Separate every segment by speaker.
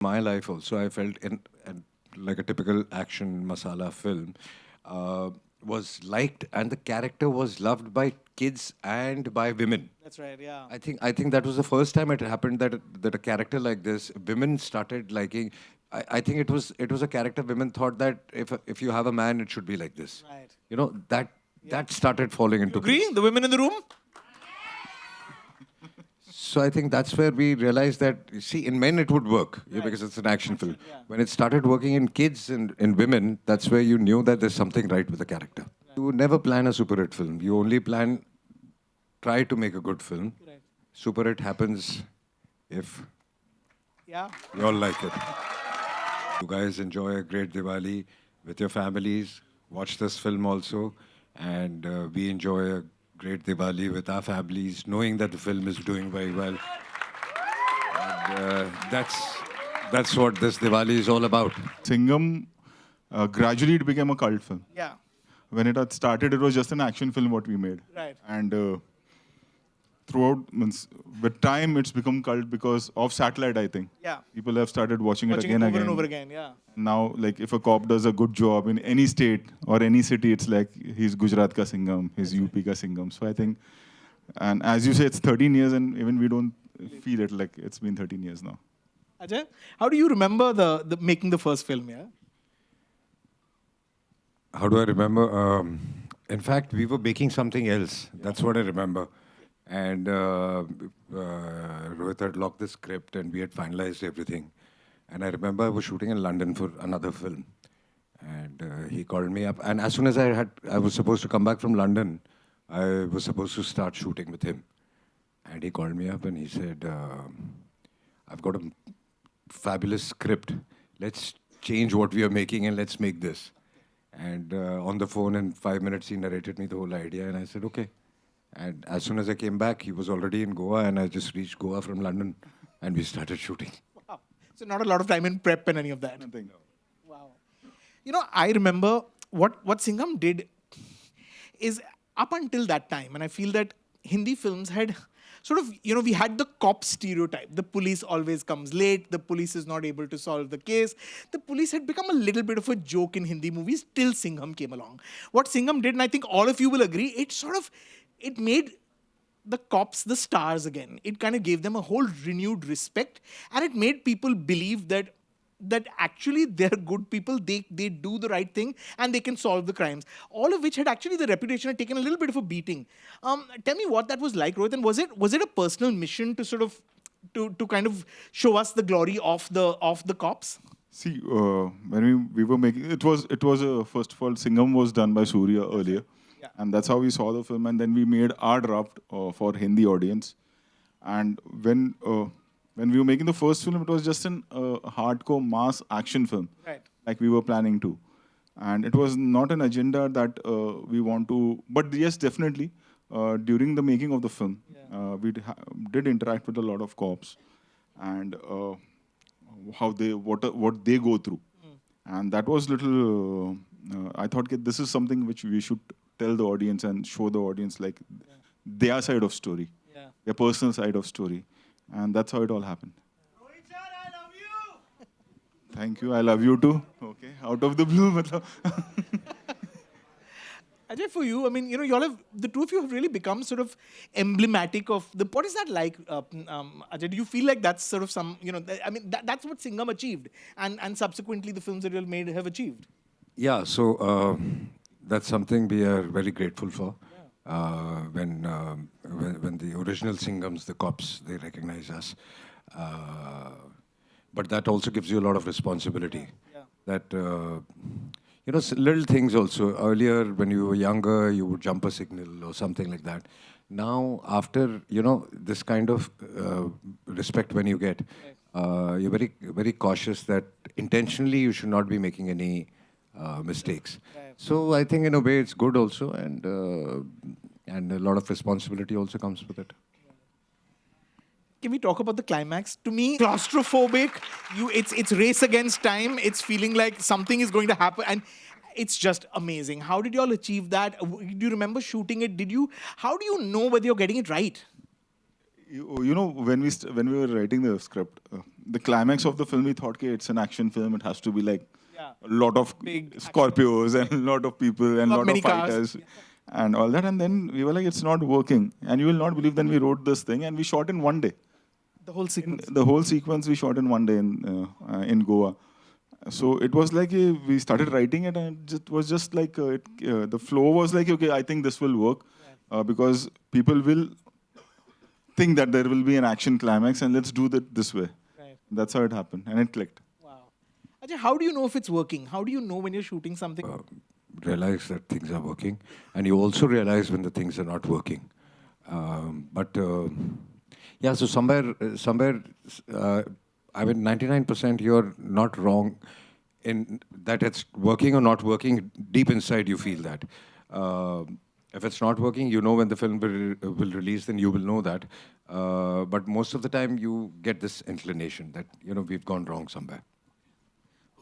Speaker 1: My life also, I felt in like a typical action masala film, uh, was liked, and the character was loved by kids and by women.
Speaker 2: That's right, yeah.
Speaker 1: I think that was the first time it happened that a character like this, women started liking. I think it was a character women thought that if you have a man, it should be like this.
Speaker 2: Right.
Speaker 1: You know that
Speaker 2: Yeah.
Speaker 1: that started falling
Speaker 2: You
Speaker 1: into
Speaker 2: agree?
Speaker 1: place.
Speaker 2: The women in the room?
Speaker 1: So I think that's where we realized that, you see, in men it would work,
Speaker 2: Right.
Speaker 1: because it's an action film.
Speaker 2: yeah.
Speaker 1: When it started working in kids and in women, that's where you knew that there's something right with the character. You never plan a super hit film. You only try to make a good film.
Speaker 2: Right.
Speaker 1: Super hit happens if
Speaker 2: Yeah.
Speaker 1: you all like it. You guys enjoy a great Diwali with your families. Watch this film also. And we enjoy a great Diwali with our families, knowing that the film is doing very well. And that's what this Diwali is all about.
Speaker 3: Singham, gradually it became a cult film.
Speaker 2: Yeah.
Speaker 3: When it had started, it was just an action film what we made.
Speaker 2: Right.
Speaker 3: And throughout, means, with time, it's become cult because of satellite, I think.
Speaker 2: Yeah.
Speaker 3: People have started watching it
Speaker 2: Watching
Speaker 3: again
Speaker 2: it
Speaker 3: and
Speaker 2: over
Speaker 3: again.
Speaker 2: and over again, yeah.
Speaker 3: Now, like, if a cop does a good job in any state or any city, it's like he's Gujarat ka Singham, he's UP ka Singham. So I think, and as you say, it's 13 years, and even we don't feel it like it's been 13 years now.
Speaker 2: Ajay, how do you remember the making the first film, yeah?
Speaker 1: How do I remember? In fact, we were making something else. That's what I remember. And Rohit had locked the script and we had finalized everything. And I remember I was shooting in London for another film. And he called me up. And as soon as I was supposed to come back from London, I was supposed to start shooting with him. And he called me up and he said, I've got a fabulous script. Let's change what we are making and let's make this. And on the phone in 5 minutes, he narrated me the whole idea. And I said, okay. And as soon as I came back, he was already in Goa. And I just reached Goa from London. And we started shooting.
Speaker 2: Wow. So not a lot of time in prep and any of that.
Speaker 3: Nothing.
Speaker 2: Wow. You know, I remember what Singham did is up until that time, and I feel that Hindi films had sort of, we had the cop stereotype. The police always comes late. The police is not able to solve the case. The police had become a little bit of a joke in Hindi movies till Singham came along. What Singham did, and I think all of you will agree, it made the cops the stars again. It kind of gave them a whole renewed respect, and it made people believe that actually they're good people, they do the right thing, and they can solve the crimes. All of which had actually, the reputation had taken a little bit of a beating. Tell me what that was like, Rohit, and was it a personal mission to sort of to kind of show us the glory of the cops?
Speaker 3: See, when we were making it was first of all, Singham was done by Surya earlier,
Speaker 2: Yeah.
Speaker 3: and that's how we saw the film. And then we made our draft for Hindi audience. And when we were making the first film, it was just an hardcore mass action film,
Speaker 2: Right.
Speaker 3: like we were planning to. And it was not an agenda that we want to. But yes, definitely, during the making of the film, we did interact with a lot of cops, and how what they go through, and that was little. I thought, "Okay, this is something which we should tell the audience and show the audience like their side of story,
Speaker 2: Yeah.
Speaker 3: their personal side of story, and that's how it all happened."
Speaker 2: Rohit sir, I love you.
Speaker 3: Thank you. I love you too. Okay, out of the blue, matlab.
Speaker 2: Ajay, for you, I mean, y'all the two of you have really become sort of emblematic of the. What is that like, Ajay? Do you feel like that's sort of some, that's what Singham achieved, and subsequently the films that you all made have achieved.
Speaker 1: Yeah, so that's something we are very grateful for. When the original Singhams, the cops, they recognize us. But that also gives you a lot of responsibility.
Speaker 2: Yeah.
Speaker 1: That, little things also. Earlier, when you were younger, you would jump a signal or something like that. Now, after, this kind of respect when you get, you're very, very cautious that intentionally you should not be making any mistakes.
Speaker 2: Right.
Speaker 1: So I think in a way it's good also, and a lot of responsibility also comes with it.
Speaker 2: Can we talk about the climax? To me, claustrophobic. It's race against time. It's feeling like something is going to happen, and it's just amazing. How did you all achieve that? Do you remember shooting it? How do you know whether you're getting it right?
Speaker 3: When we were writing the script, the climax of the film, we thought, okay, it's an action film. It has to be like
Speaker 2: Yeah.
Speaker 3: a lot of
Speaker 2: Big
Speaker 3: Scorpios and a lot of people and a lot
Speaker 2: many
Speaker 3: of
Speaker 2: cars.
Speaker 3: fighters and all that. And then we were like, it's not working. And you will not believe, then we wrote this thing and we shot in one day.
Speaker 2: The whole sequence.
Speaker 3: The whole sequence we shot in one day in Goa. So it was like we started writing it, and it was just like the flow was like, okay, I think this will work because people will think that there will be an action climax, and let's do that this way.
Speaker 2: Right.
Speaker 3: That's how it happened, and it clicked.
Speaker 2: Wow. Ajay, how do you know if it's working? How do you know when you're shooting something?
Speaker 1: Realize that things are working, and you also realize when the things are not working. But yeah, so somewhere, I mean, 99% you're not wrong in that it's working or not working. Deep inside, you feel that. If it's not working, you know when the film will release, then you will know that. But most of the time, you get this inclination that we've gone wrong somewhere.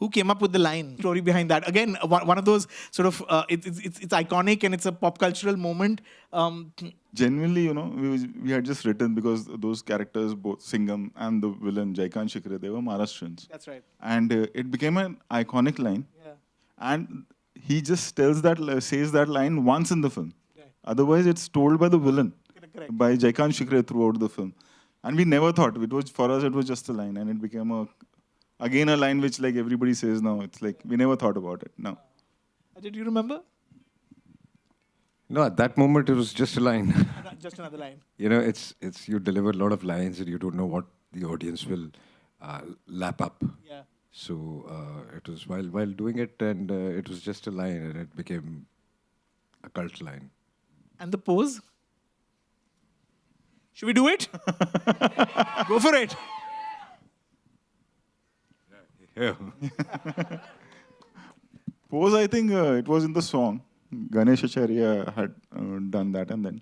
Speaker 2: Who came up with the line? Story behind that. Again, one of those sort of it's iconic and it's a pop cultural moment.
Speaker 3: Genuinely, we had just written because those characters, both Singham and the villain Jaikant Shikre, they were Maharashtrians.
Speaker 2: That's right.
Speaker 3: And it became an iconic line.
Speaker 2: Yeah.
Speaker 3: And he just says that line once in the film.
Speaker 2: Right.
Speaker 3: Otherwise, it's told by the villain,
Speaker 2: Correct.
Speaker 3: by Jaikant Shikre throughout the film. And we never thought for us it was just a line, and it became again a line which like everybody says now. It's like we never thought about it. No.
Speaker 2: Ajay, do you remember?
Speaker 1: No, at that moment it was just a line.
Speaker 2: Just another line.
Speaker 1: It's you deliver a lot of lines and you don't know what the audience will lap up.
Speaker 2: Yeah.
Speaker 1: So it was while doing it, and it was just a line, and it became a cult line.
Speaker 2: And the pose? Should we do it? Go for it.
Speaker 1: Yeah.
Speaker 3: Pose, I think it was in the song. Ganesh Acharya had done that, and then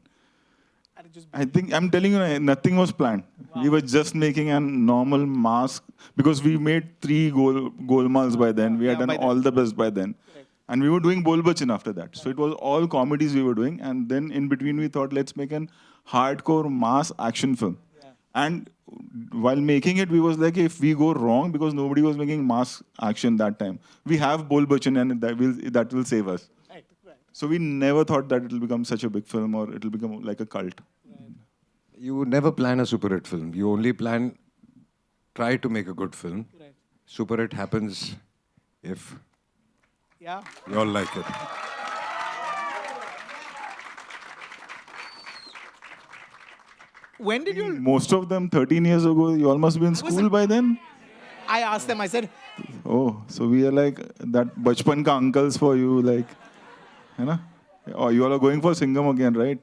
Speaker 2: And it just
Speaker 3: I think I'm telling you, nothing was planned. We were just making a normal mask because we made 3 golmals by then. We had done all the best by then.
Speaker 2: Correct.
Speaker 3: And we were doing Bol Bachan after that. So it was all comedies we were doing. And then in between, we thought, let's make an hardcore mass action film.
Speaker 2: Yeah.
Speaker 3: And while making it, we was like, if we go wrong, because nobody was making mass action that time, we have Bol Bachan and that will save us.
Speaker 2: Right, right.
Speaker 3: So we never thought that it will become such a big film or it will become like a cult.
Speaker 1: You never plan a super hit film. You only try to make a good film.
Speaker 2: Right.
Speaker 1: Super hit happens if
Speaker 2: Yeah.
Speaker 1: you all like it.
Speaker 2: When did you?
Speaker 3: Most of them 13 years ago, you all must be in school by then.
Speaker 2: I asked them. I said,
Speaker 3: Oh, so we are like that bachpan ka uncles for you, like, you know? Oh, you all are going for Singham again, right?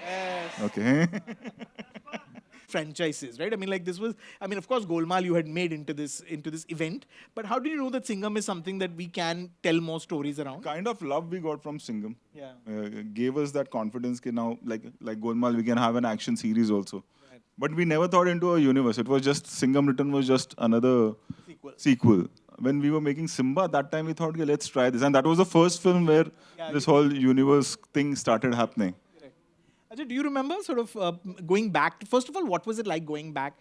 Speaker 2: yes.
Speaker 3: Okay.
Speaker 2: Franchises, right? I mean, like this was. I mean, of course, Golmaal you had made into this event. But how did you know that Singham is something that we can tell more stories around?
Speaker 3: Kind of love we got from Singham.
Speaker 2: Yeah.
Speaker 3: Gave us that confidence that now, like Golmaal, we can have an action series also.
Speaker 2: Right.
Speaker 3: But we never thought into a universe. It was just Singham Written was just another sequel. When we were making Simmba, that time we thought, okay, let's try this. And that was the first film where this whole universe thing started happening.
Speaker 2: Ajay, do you remember sort of going back? First of all, what was it like going back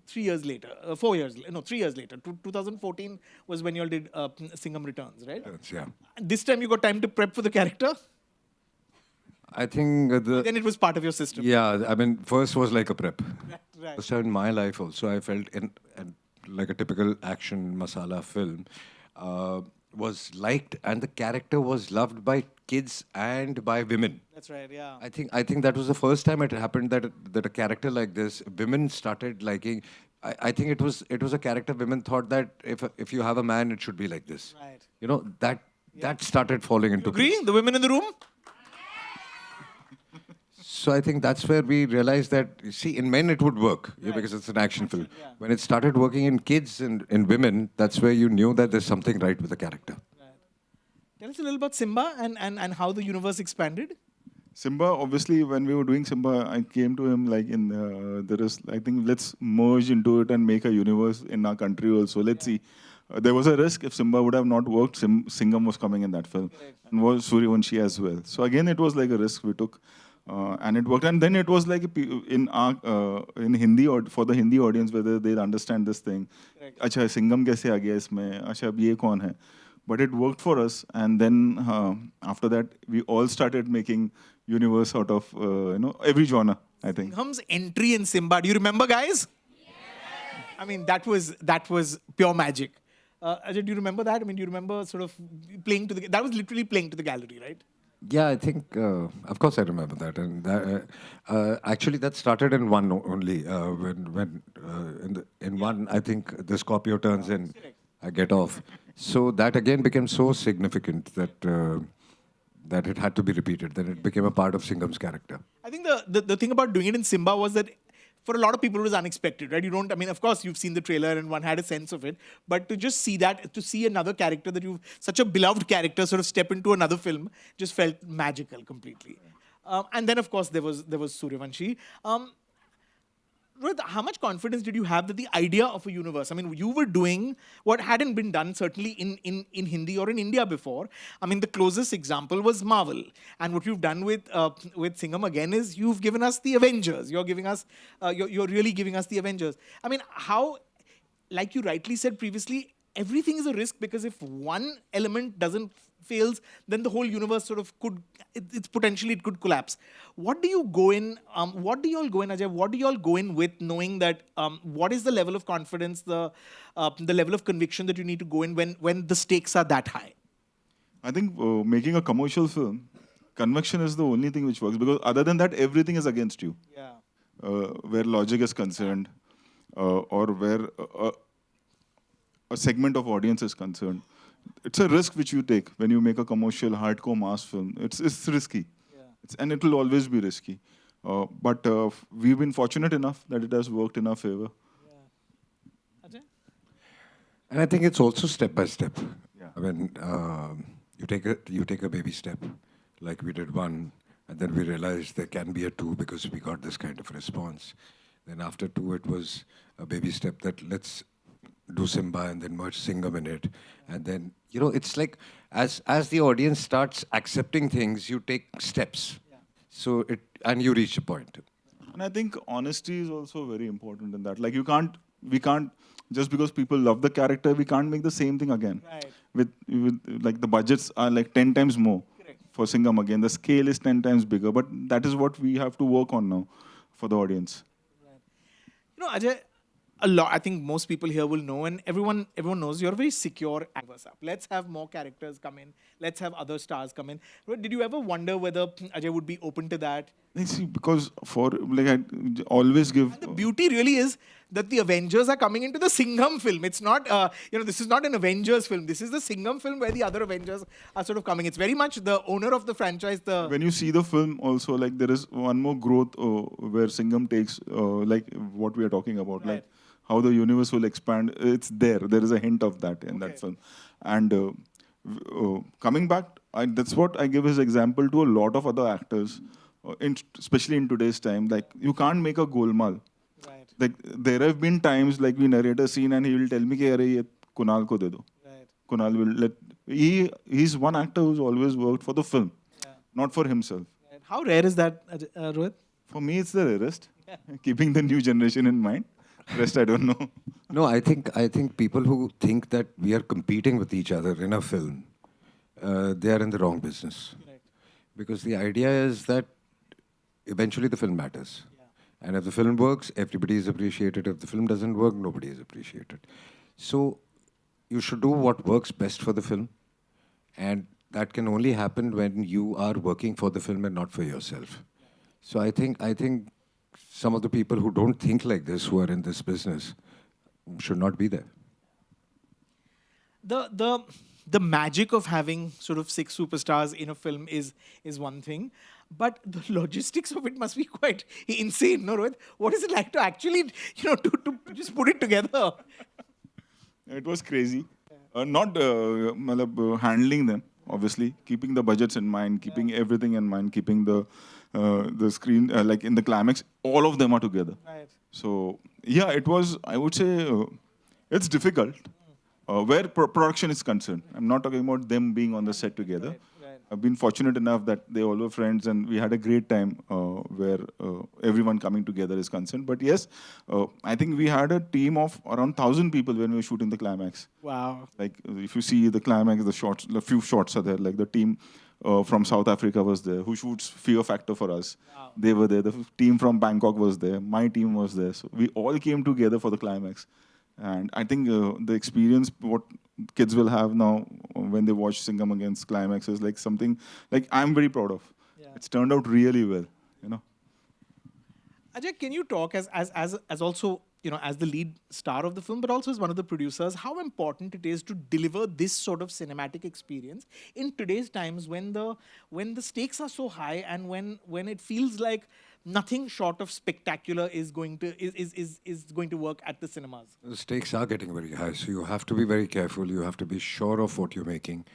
Speaker 2: 3 years later? 4 years? No, 3 years later. 2014 was when you all did Singham Returns, right?
Speaker 1: Yeah.
Speaker 2: And this time you got time to prep for the character.
Speaker 1: I think
Speaker 2: Then it was part of your system.
Speaker 1: yeah, I mean, first was like a prep.
Speaker 2: Right.
Speaker 1: First time in my life also, I felt in like a typical action masala film was liked, and the character was loved by kids and by women.
Speaker 2: That's right. Yeah.
Speaker 1: I think that was the first time it happened that a character like this, women started liking. I think it was a character women thought that if you have a man, it should be like this.
Speaker 2: Right.
Speaker 1: That started falling into
Speaker 2: Agree?
Speaker 1: place.
Speaker 2: The women in the room?
Speaker 1: So I think that's where we realized that, see, in men it would work because it's an action film.
Speaker 2: Yeah.
Speaker 1: When it started working in kids and in women, that's where you knew that there's something right with the character.
Speaker 2: Right. Tell us a little about Simmba and how the universe expanded.
Speaker 3: Simmba, obviously, when we were doing Simmba, I came to him like I think let's merge into it and make a universe in our country also. Let's see. There was a risk if Simmba would have not worked. Singham was coming in that film.
Speaker 2: Correct.
Speaker 3: And was Suryavanshi as well. So again, it was like a risk we took. And it worked. And then it was like in Hindi or for the Hindi audience whether they'll understand this thing. अच्छा सिंघम कैसे आ गया इसमें? अच्छा अब ये कौन है? But it worked for us, and then after that we all started making universe out of every genre. I think.
Speaker 2: Singham's entry in Simmba. Do you remember, guys? I mean, that was pure magic. Ajay, do you remember that? I mean, do you remember sort of playing to the? That was literally playing to the gallery, right?
Speaker 1: Yeah, I think, of course, I remember that. And actually, that started in one only. In one, I think the Scorpio turns in, I get off. So that again became so significant that it had to be repeated. Then it became a part of Singham's character.
Speaker 2: I think the thing about doing it in Simmba was that for a lot of people it was unexpected, right? You don't, I mean, of course you've seen the trailer and one had a sense of it, but to just see that, to see another character that you've, such a beloved character sort of step into another film just felt magical completely. And then of course there was Suryavanshi. Rohit, how much confidence did you have that the idea of a universe, I mean, you were doing what hadn't been done certainly in Hindi or in India before. I mean, the closest example was Marvel. And what you've done with Singham again is you've given us the Avengers. You're giving us, you're really giving us the Avengers. I mean, how, like you rightly said previously, everything is a risk because if one element fails, then the whole universe sort of it's potentially it could collapse. What do you go in, Ajay, what do you all go in with knowing that, what is the level of confidence, the level of conviction that you need to go in when the stakes are that high?
Speaker 3: I think making a commercial film, conviction is the only thing which works, because other than that, everything is against you.
Speaker 2: Yeah.
Speaker 3: Where logic is concerned, or where a segment of audience is concerned. It's a risk which you take when you make a commercial, hardcore mass film. It's risky. Yeah. And it will always be risky. But we've been fortunate enough that it has worked in our favor.
Speaker 2: Yeah. Ajay?
Speaker 1: And I think it's also step by step.
Speaker 3: Yeah.
Speaker 1: I mean, you take a baby step, like we did one, and then we realized there can be a two because we got this kind of response. Then after two, it was a baby step that let's do Simmba and then merge Singham in it. And then, it's like as the audience starts accepting things, you take steps. Yeah. So and you reach a point.
Speaker 3: And I think honesty is also very important in that. Like we can't, just because people love the character, we can't make the same thing again.
Speaker 2: Right.
Speaker 3: With like the budgets are like 10 times more. Correct. For Singham again. The scale is 10 times bigger, but that is what we have to work on now for the audience.
Speaker 2: Right. Ajay, a lot. I think most people here will know, and everyone knows you're a very secure actor. Let's have more characters come in. Let's have other stars come in. Did you ever wonder whether Ajay would be open to that?
Speaker 3: See, because I always give.
Speaker 2: And the beauty really is that the Avengers are coming into the Singham film. It's not, this is not an Avengers film. This is the Singham film where the other Avengers are sort of coming. It's very much the owner of the franchise.
Speaker 3: When you see the film, also like there is one more growth where Singham takes like what we are talking about,
Speaker 2: right.
Speaker 3: Like how the universe will expand. It's there. There is a hint of that in that film. And coming back, that's what I give as example to a lot of other actors, especially in today's time. Like you can't make a golmaal.
Speaker 2: Right.
Speaker 3: Like there have been times like we narrate a scene and he will tell me कि अरे ये Kunal को दे दो.
Speaker 2: Right.
Speaker 3: Kunal will let. He's one actor who's always worked for the film, not for himself.
Speaker 2: Right. How rare is that, Rohit?
Speaker 3: For me, it's the rarest. Keeping the new generation in mind. Rest I don't know.
Speaker 1: No, I think people who think that we are competing with each other in a film, they are in the wrong business.
Speaker 2: Right.
Speaker 1: Because the idea is that eventually the film matters.
Speaker 2: Yeah.
Speaker 1: And if the film works, everybody is appreciated. If the film doesn't work, nobody is appreciated. So you should do what works best for the film. And that can only happen when you are working for the film and not for yourself. So I think some of the people who don't think like this, who are in this business, should not be there.
Speaker 2: The magic of having sort of 6 superstars in a film is one thing, but the logistics of it must be quite insane, no, Rohit? What is it like to actually, to just put it together?
Speaker 3: It was crazy. Not handling them, obviously, keeping the budgets in mind, keeping everything in mind, keeping the screen, like in the climax, all of them are together.
Speaker 2: Right.
Speaker 3: So, yeah, it was, I would say, it's difficult where production is concerned. I'm not talking about them being on the set together.
Speaker 2: Right.
Speaker 3: I've been fortunate enough that they all were friends and we had a great time where everyone coming together is concerned. But yes, I think we had a team of around 1,000 people when we were shooting the climax.
Speaker 2: Wow.
Speaker 3: Like if you see the climax, the shots, the few shots are there. Like the team from South Africa was there, who shoots Fear Factor for us.
Speaker 2: Wow.
Speaker 3: They were there. The team from Bangkok was there. My team was there. So we all came together for the climax. And I think the experience what kids will have now when they watch Singham against Climax is like something like I'm very proud of.
Speaker 2: Yeah.
Speaker 3: It's turned out really well, you know.
Speaker 2: Ajay, can you talk as also, you know, as the lead star of the film, but also as one of the producers, how important it is to deliver this sort of cinematic experience in today's times when the stakes are so high and when it feels like nothing short of spectacular is going to work at the cinemas.
Speaker 1: The stakes are getting very high, so you have to be very careful. You have to be sure of what you're making.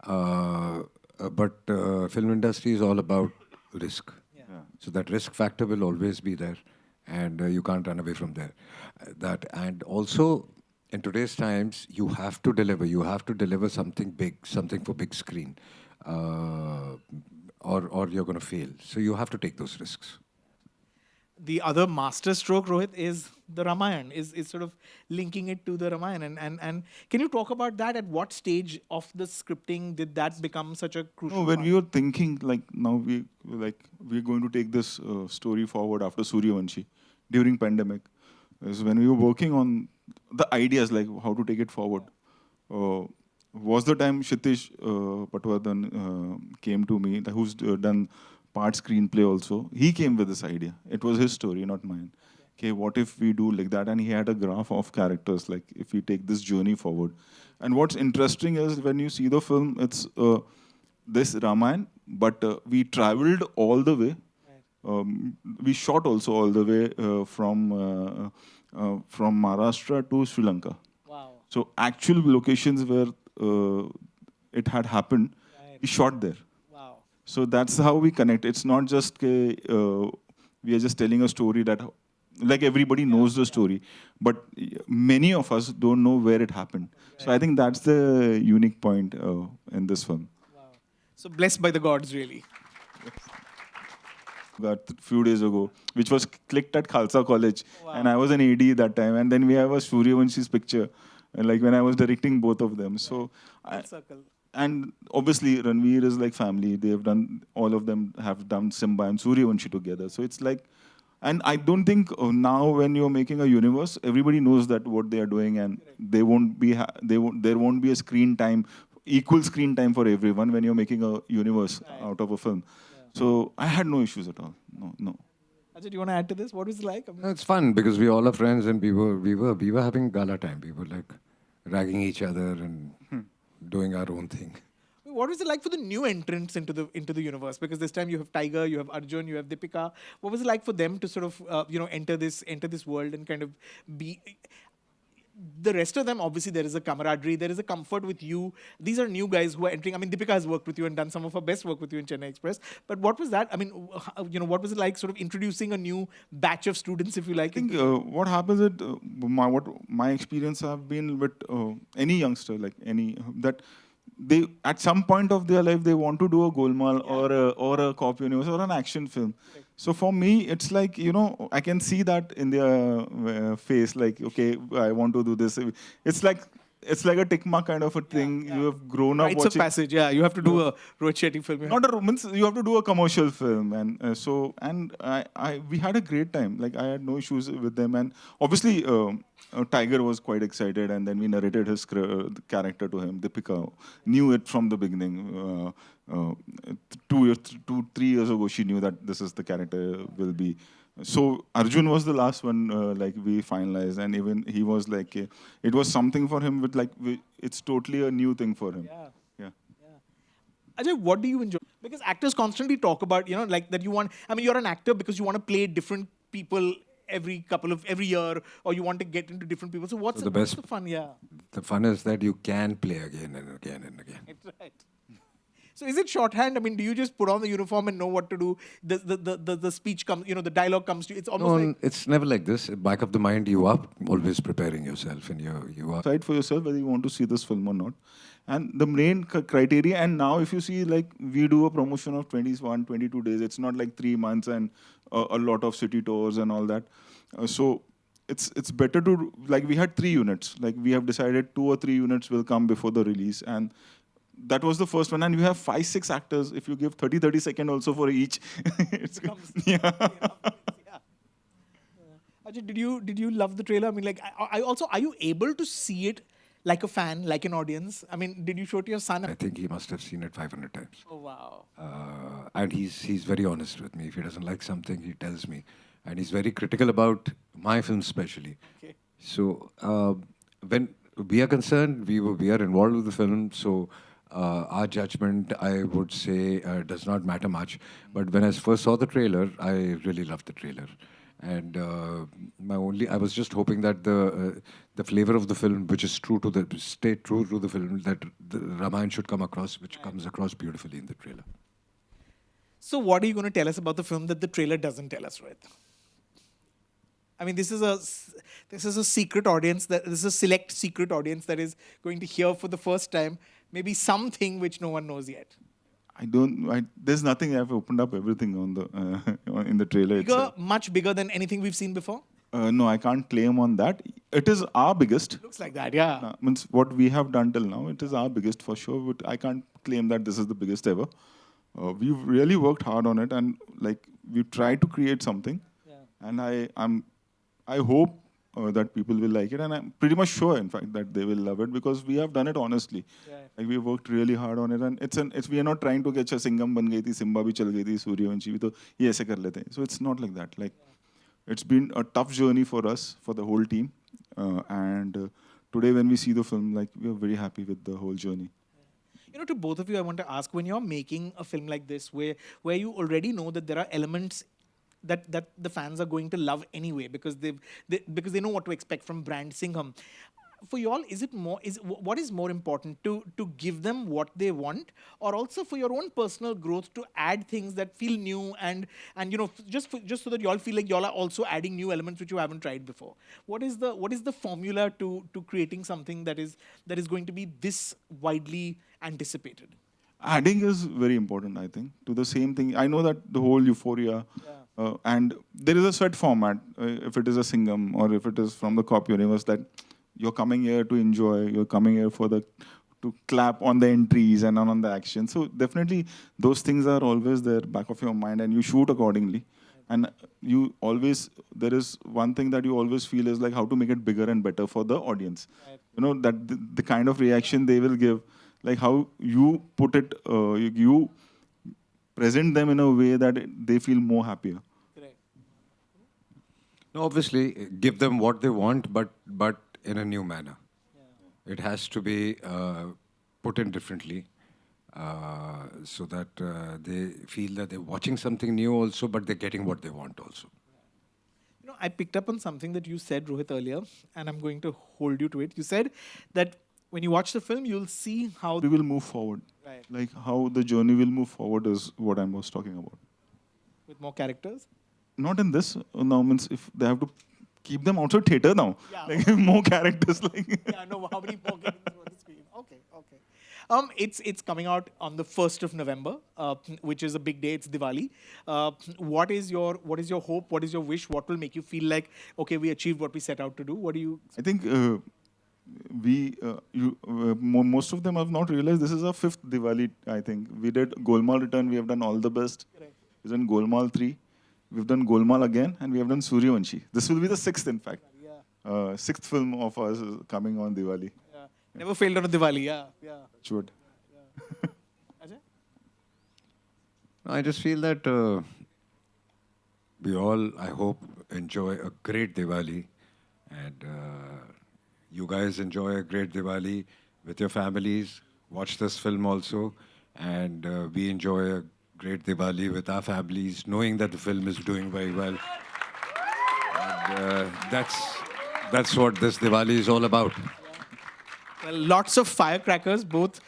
Speaker 1: But film industry is all about risk.
Speaker 2: Yeah.
Speaker 1: So that risk factor will always be there, and you can't run away from there. That and also in today's times, you have to deliver. You have to deliver something big, something for big screen, or you're going to fail. So you have to take those risks.
Speaker 2: The other master stroke, Rohit, is the Ramayana, is sort of linking it to the Ramayana. And can you talk about that? At what stage of the scripting did that become such a crucial
Speaker 3: No, when
Speaker 2: part?
Speaker 3: we were thinking like now we're going to take this story forward after Suryavanshi during pandemic is when we were working on the ideas like how to take it forward. Was the time Kshitish Patwardhan came to me, who's done part screenplay also. He came with this idea. It was his story, not mine. Okay, what if we do like that? And he had a graph of characters, like if we take this journey forward. And what's interesting is when you see the film, it's this Ramayana, but we traveled all the way. We shot also all the way from Maharashtra to Sri Lanka.
Speaker 2: Wow.
Speaker 3: So actual locations where it had happened, we shot there.
Speaker 2: Wow.
Speaker 3: So that's how we connect. It's not just we are just telling a story that, like everybody knows the story, but many of us don't know where it happened. So I think that's the unique point in this film.
Speaker 2: Wow. So blessed by the gods, really.
Speaker 3: That few days ago, which was clicked at Khalsa College,
Speaker 2: Wow.
Speaker 3: and I was an AD that time. And then we have a Suryavanshi's picture, like when I was directing both of them. So.
Speaker 2: Full circle.
Speaker 3: And obviously, Ranveer is like family. They have done, all of them have done Simmba and Suryavanshi together. So it's like, and I don't think now when you're making a universe, everybody knows that what they are doing, and they won't be, there won't be a screen time, equal screen time for everyone when you're making a universe out of a film. So I had no issues at all. No.
Speaker 2: Ajay, do you want to add to this? What was it like?
Speaker 1: No, it's fun because we all are friends and we were having gala time. We were like ragging each other and doing our own thing.
Speaker 2: What was it like for the new entrants into the universe? Because this time you have Tiger, you have Arjun, you have Deepika. What was it like for them to sort of enter this world and kind of be? The rest of them, obviously, there is a camaraderie, there is a comfort with you. These are new guys who are entering. I mean, Deepika has worked with you and done some of her best work with you in Chennai Express. But what was that? I mean, what was it like, sort of introducing a new batch of students, if you like?
Speaker 3: I think what happens is my experience have been with any youngster, like any that they at some point of their life they want to do a Golmaal or a cop universe or an action film. Right. So for me, it's like I can see that in their face, like okay, I want to do this. It's like a tick mark kind of a thing. You have grown up
Speaker 2: Rites
Speaker 3: watching.
Speaker 2: of passage, yeah. You have to do a Rohit Shetty film.
Speaker 3: Not a romance. You have to do a commercial film, and we had a great time. Like I had no issues with them, and obviously Tiger was quite excited, and then we narrated his character to him. Deepika knew it from the beginning. 3 years ago, she knew that this is the character will be. So Arjun was the last one, like we finalized, and even he was like, it was something for him. With it's totally a new thing for him. Yeah.
Speaker 2: Ajay, what do you enjoy? Because actors constantly talk about, like that you want. I mean, you're an actor because you want to play different people every year, or you want to get into different people. So what's the fun? Yeah.
Speaker 1: The fun is that you can play again and again and again.
Speaker 2: That's right. So is it shorthand? I mean, do you just put on the uniform and know what to do? The speech comes, the dialogue comes to you. It's almost
Speaker 1: No,
Speaker 2: like
Speaker 1: it's never like this. Back of the mind, you are always preparing yourself, and you are.
Speaker 3: Decide for yourself whether you want to see this film or not. And the main criteria, and now if you see, like, we do a promotion of 21, 22 days. It's not like 3 months and a lot of city tours and all that. So it's better to, like, we had 3 units. Like, we have decided 2 or 3 units will come before the release. And that was the first one. And we have 5, 6 actors. If you give 30 seconds also for each, it's
Speaker 2: becomes,
Speaker 3: yeah.
Speaker 2: yeah. Ajay, did you love the trailer? I mean, like, I also, are you able to see it like a fan, like an audience? I mean, did you show it to your son?
Speaker 1: I think he must have seen it 500 times.
Speaker 2: Oh wow.
Speaker 1: And he's very honest with me. If he doesn't like something, he tells me, and he's very critical about my film, especially.
Speaker 2: Okay.
Speaker 1: So when we are concerned, we are involved with the film. So our judgment, I would say, does not matter much. But when I first saw the trailer, I really loved the trailer. And I was just hoping that the flavor of the film, which is stay true to the film, that the Ramayana should come across, which comes across beautifully in the trailer.
Speaker 2: So what are you going to tell us about the film that the trailer doesn't tell us, Rohit? I mean, this is a secret audience, this is a select secret audience that is going to hear for the first time maybe something which no one knows yet.
Speaker 3: There's nothing. I've opened up everything on the in the trailer itself.
Speaker 2: Much bigger than anything we've seen before?
Speaker 3: No, I can't claim on that. It is our biggest.
Speaker 2: Looks like that, yeah.
Speaker 3: Means what we have done till now, it is our biggest for sure. But I can't claim that this is the biggest ever. We've really worked hard on it, and like we tried to create something.
Speaker 2: Yeah.
Speaker 3: And I hope that people will like it, and I'm pretty much sure, in fact, that they will love it because we have done it honestly.
Speaker 2: Yeah.
Speaker 3: Like we worked really hard on it, and we are not trying to get Singham ban gayi thi, Simmba bhi chal gayi thi, Suryavanshi bhi to ye aise kar lete hain. So it's not like that. Like it's been a tough journey for us, for the whole team, and today when we see the film, like we are very happy with the whole journey.
Speaker 2: To both of you, I want to ask, when you're making a film like this, where you already know that there are elements that the fans are going to love anyway because they know what to expect from brand Singham. For you all, what is more important, to give them what they want, or also for your own personal growth to add things that feel new and just so that you all feel like you all are also adding new elements which you haven't tried before? What is the formula to creating something that is going to be this widely anticipated?
Speaker 3: Adding is very important, I think, to the same thing. I know that the whole euphoria, and there is a set format, if it is a Singham or if it is from the Cop universe, that you're coming here to enjoy, you're coming here to clap on the entries and on the action. So definitely those things are always there back of your mind, and you shoot accordingly. And there is one thing that you always feel is like how to make it bigger and better for the audience. Right. That the kind of reaction they will give, like how you put it, you present them in a way that they feel more happier.
Speaker 2: Correct.
Speaker 1: No, obviously, give them what they want, but in a new manner. Yeah. It has to be put in differently, so that they feel that they're watching something new also, but they're getting what they want also.
Speaker 2: I picked up on something that you said, Rohit, earlier, and I'm going to hold you to it. You said that when you watch the film, you'll see how
Speaker 3: we will move forward.
Speaker 2: Right.
Speaker 3: Like how the journey will move forward is what I was talking about.
Speaker 2: With more characters?
Speaker 3: Not in this. Now means if they have to keep them outside theater now.
Speaker 2: Yeah.
Speaker 3: Like more characters. Like
Speaker 2: yeah, no, how many more characters on the screen? Okay. It's coming out on the 1st of November, which is a big day. It's Diwali. What is your hope? What is your wish? What will make you feel like, okay, we achieved what we set out to do? What do you?
Speaker 3: I think most of them have not realized this is our 5th Diwali. I think we did Golmaal Return. We have done All the Best.
Speaker 2: Correct.
Speaker 3: We've done Golmaal 3. We've done Golmaal again, and we have done Suryavanshi. This will be the 6th, in fact.
Speaker 2: Yeah.
Speaker 3: 6th film of us is coming on Diwali.
Speaker 2: Yeah. Never failed on a Diwali. Yeah.
Speaker 3: Should.
Speaker 2: Yeah. Ajay?
Speaker 1: I just feel that we all, I hope, enjoy a great Diwali, and you guys enjoy a great Diwali with your families. Watch this film also, and we enjoy a great Diwali with our families, knowing that the film is doing very well. And that's what this Diwali is all about.
Speaker 2: Well, lots of firecrackers, both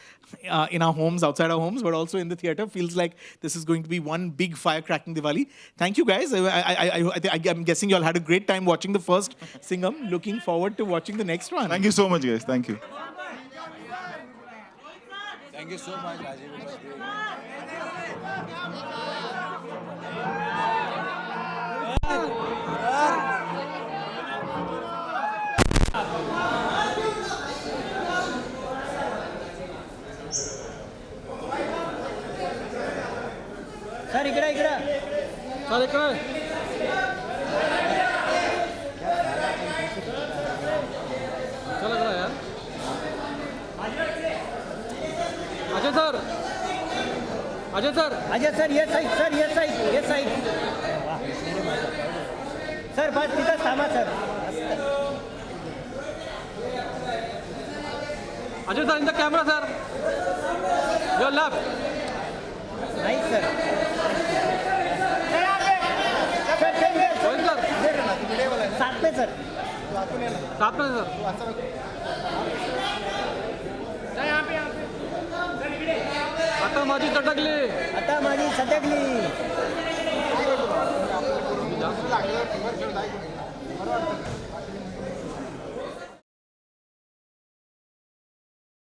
Speaker 2: in our homes, outside our homes, but also in the theater. Feels like this is going to be one big firecracking Diwali. Thank you, guys. I'm guessing you all had a great time watching the first Singham. Looking forward to watching the next one.
Speaker 3: Thank you so much, guys. Thank you.
Speaker 1: Thank you so much, Rajiv. It was great.
Speaker 4: Sir इकडे इकडे sir इकडे चला चला यार Ajay sir Ajay sir Ajay sir ये side sir ये side ये side sir बस तिथं थांबा sir Ajay sir in the camera sir your left नाही सर साथ में सर साथ में सर आता माझी सटकली आता माझी सटकली